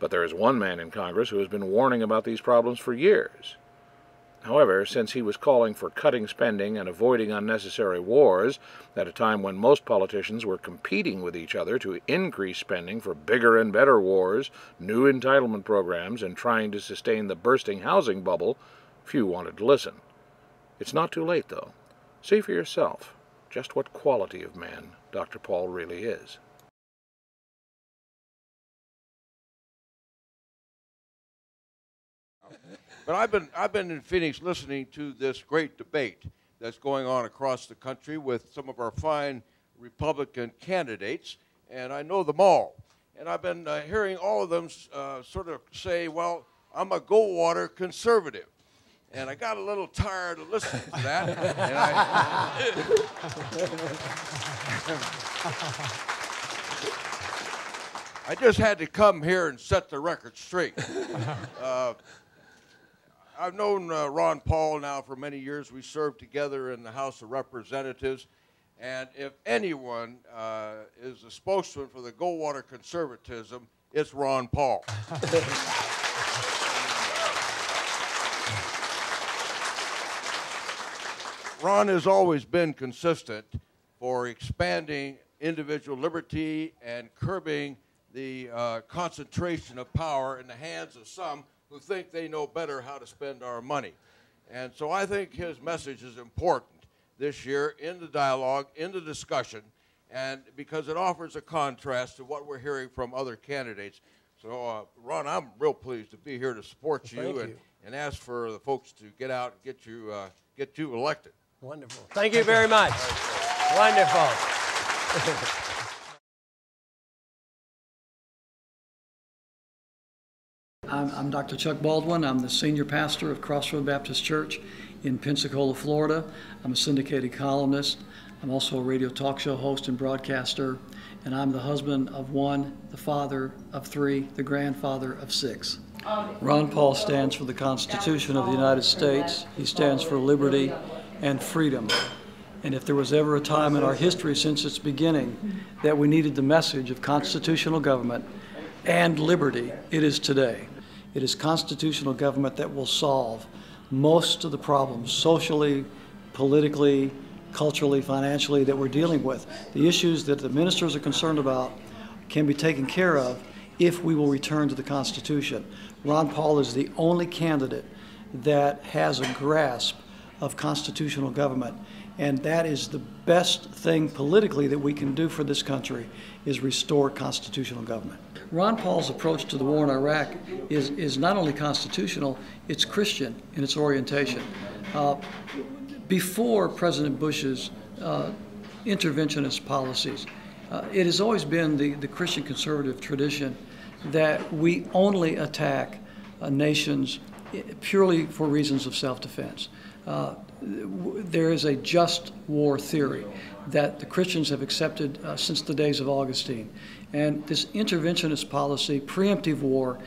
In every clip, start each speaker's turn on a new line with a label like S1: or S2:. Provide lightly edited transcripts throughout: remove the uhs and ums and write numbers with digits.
S1: But there is one man in Congress who has been warning about these problems for years. However, since he was calling for cutting spending and avoiding unnecessary wars at a time when most politicians were competing with each other to increase spending for bigger and better wars, new entitlement programs, and trying to sustain the bursting housing bubble, few wanted to listen. It's not too late, though. See for yourself just what quality of man Dr. Paul really is.
S2: But I've been in Phoenix listening to this great debate that's going on across the country with some of our fine Republican candidates, and I know them all. And I've been hearing all of them sort of say, well, I'm a Goldwater conservative. And I got a little tired of listening to that. And I just had to come here and set the record straight. I've known Ron Paul now for many years. We served together in the House of Representatives. And if anyone is a spokesman for the Goldwater conservatism, it's Ron Paul. Ron has always been consistent for expanding individual liberty and curbing the concentration of power in the hands of some who think they know better how to spend our money. And so I think his message is important this year in the dialogue, in the discussion, and because it offers a contrast to what we're hearing from other candidates. So, Ron, I'm real pleased to be here to support you and ask for the folks to get out and get you elected.
S3: Wonderful. Thank you very much. Wonderful.
S4: I'm Dr. Chuck Baldwin. I'm the senior pastor of Crossroad Baptist Church in Pensacola, Florida. I'm a syndicated columnist. I'm also a radio talk show host and broadcaster. And I'm the husband of one, the father of three, the grandfather of six. Ron Paul stands for the Constitution of the United States. He stands for liberty and freedom. And if there was ever a time in our history since its beginning that we needed the message of constitutional government and liberty, it is today. It is constitutional government that will solve most of the problems socially, politically, culturally, financially that we're dealing with. The issues that the ministers are concerned about can be taken care of if we will return to the Constitution. Ron Paul is the only candidate that has a grasp of constitutional government, and that is the best thing politically that we can do for this country, is restore constitutional government. Ron Paul's approach to the war in Iraq is not only constitutional, it's Christian in its orientation. Before President Bush's interventionist policies, it has always been the Christian conservative tradition that we only attack nations purely for reasons of self-defense. There is a just war theory that the Christians have accepted since the days of Augustine. And this interventionist policy, preemptive war,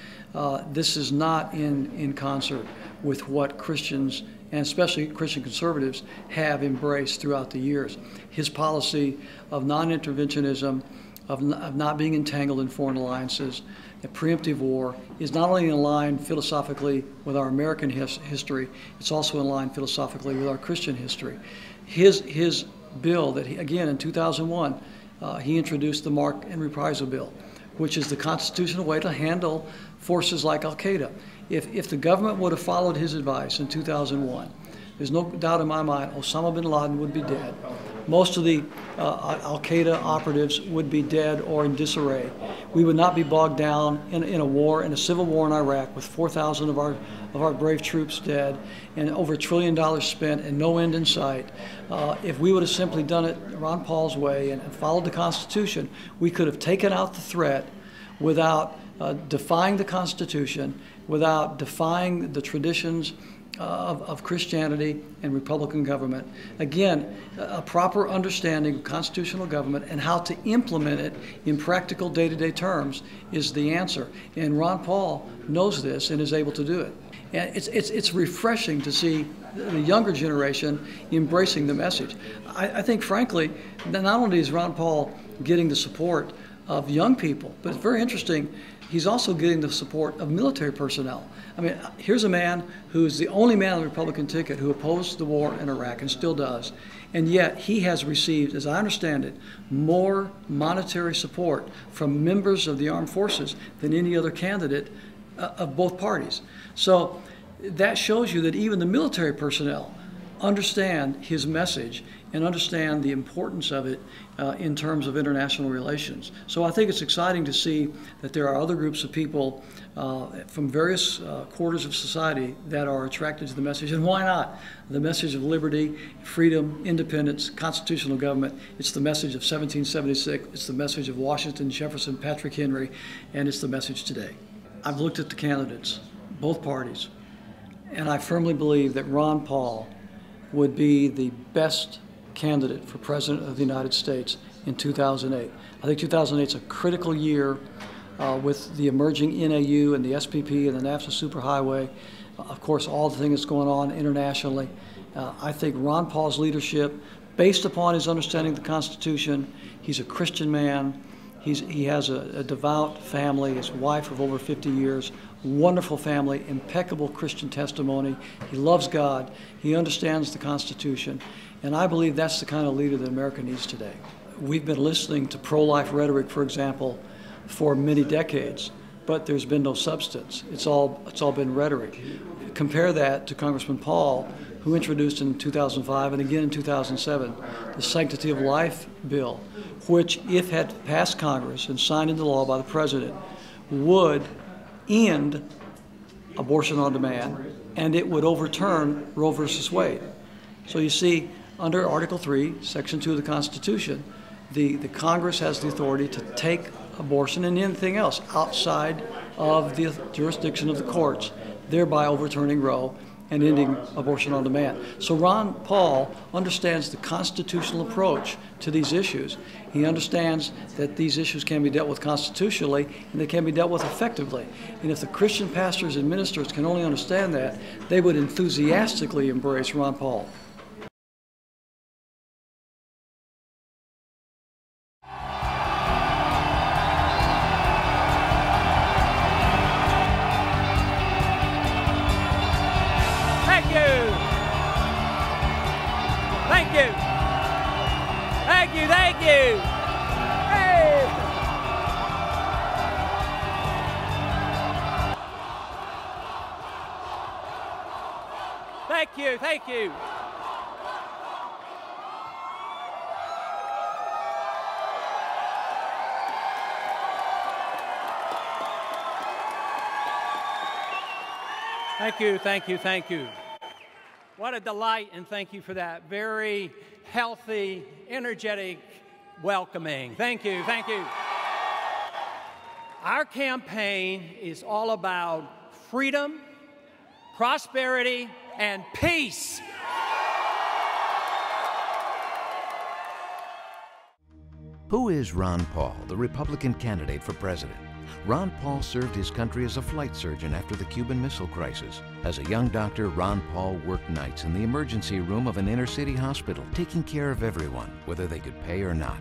S4: this is not in concert with what Christians, and especially Christian conservatives, have embraced throughout the years. His policy of non-interventionism, of not being entangled in foreign alliances, that preemptive war is not only in line philosophically with our American history, it's also in line philosophically with our Christian history. His bill that again in 2001, he introduced the Mark and Reprisal Bill, which is the constitutional way to handle forces like Al-Qaeda. If the government would have followed his advice in 2001, there's no doubt in my mind Osama bin Laden would be dead. Most of the Al-Qaeda operatives would be dead or in disarray. We would not be bogged down in a war, in a civil war in Iraq with 4,000 of our brave troops dead and over $1 trillion spent and no end in sight. If we would have simply done it Ron Paul's way and followed the Constitution, we could have taken out the threat without defying the Constitution, without defying the traditions of Christianity and Republican government. Again, a proper understanding of constitutional government and how to implement it in practical day-to-day terms is the answer. And Ron Paul knows this and is able to do it. And it's refreshing to see the younger generation embracing the message. I think, frankly, that not only is Ron Paul getting the support of young people, but it's very interesting he's also getting the support of military personnel. I mean, here's a man who is the only man on the Republican ticket who opposed the war in Iraq and still does. And yet he has received, as I understand it, more monetary support from members of the armed forces than any other candidate of both parties. So that shows you that even the military personnel understand his message and understand the importance of it in terms of international relations. So I think it's exciting to see that there are other groups of people from various quarters of society that are attracted to the message. And why not? The message of liberty, freedom, independence, constitutional government. It's the message of 1776. It's the message of Washington, Jefferson, Patrick Henry, and it's the message today. I've looked at the candidates, both parties, and I firmly believe that Ron Paul would be the best candidate for President of the United States in 2008. I think 2008 is a critical year with the emerging NAU and the SPP and the NAFTA superhighway. Of course, all the things that's going on internationally. I think Ron Paul's leadership, based upon his understanding of the Constitution, he's a Christian man. He has a devout family, his wife of over 50 years, wonderful family, impeccable Christian testimony. He loves God. He understands the Constitution. And I believe that's the kind of leader that America needs today. We've been listening to pro-life rhetoric, for example, for many decades, but there's been no substance. It's all been rhetoric. Compare that to Congressman Paul, who introduced in 2005 and again in 2007 the Sanctity of Life bill, which, if had passed Congress and signed into law by the President, would end abortion on demand, and it would overturn Roe versus Wade. So you see, under Article 3, Section 2 of the Constitution, the Congress has the authority to take abortion and anything else outside of the jurisdiction of the courts, thereby overturning Roe and ending abortion on demand. So Ron Paul understands the constitutional approach to these issues. He understands that these issues can be dealt with constitutionally and they can be dealt with effectively. And if the Christian pastors and ministers can only understand that, they would enthusiastically embrace Ron Paul.
S3: Thank you. Hey. Thank you. Thank you. Thank you, thank you, thank you. What a delight, and thank you for that very healthy, energetic welcoming. Thank you, thank you. Our campaign is all about freedom, prosperity, and peace.
S5: Who is Ron Paul, the Republican candidate for president? Ron Paul served his country as a flight surgeon after the Cuban Missile Crisis. As a young doctor, Ron Paul worked nights in the emergency room of an inner-city hospital, taking care of everyone, whether they could pay or not.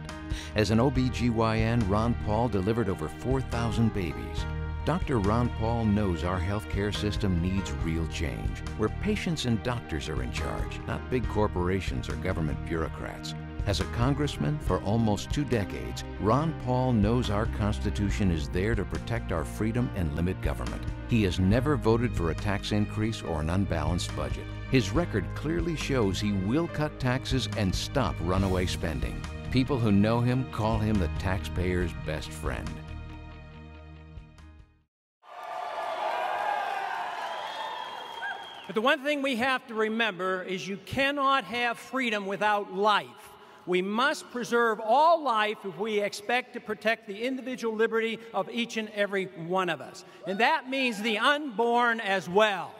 S5: As an OB/GYN, Ron Paul delivered over 4,000 babies. Dr. Ron Paul knows our healthcare system needs real change, where patients and doctors are in charge, not big corporations or government bureaucrats. As a congressman for almost 2 decades, Ron Paul knows our Constitution is there to protect our freedom and limit government. He has never voted for a tax increase or an unbalanced budget. His record clearly shows he will cut taxes and stop runaway spending. People who know him call him the taxpayer's best friend.
S3: But the one thing we have to remember is you cannot have freedom without life. We must preserve all life if we expect to protect the individual liberty of each and every one of us. And that means the unborn as well.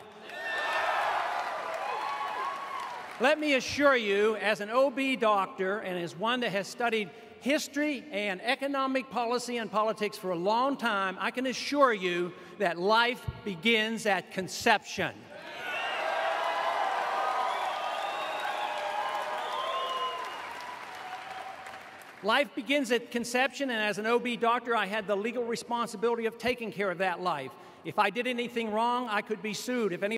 S3: Let me assure you, as an OB doctor and as one that has studied history and economic policy and politics for a long time, I can assure you that life begins at conception. Life begins at conception, and as an OB doctor, I had the legal responsibility of taking care of that life. If I did anything wrong, I could be sued. If any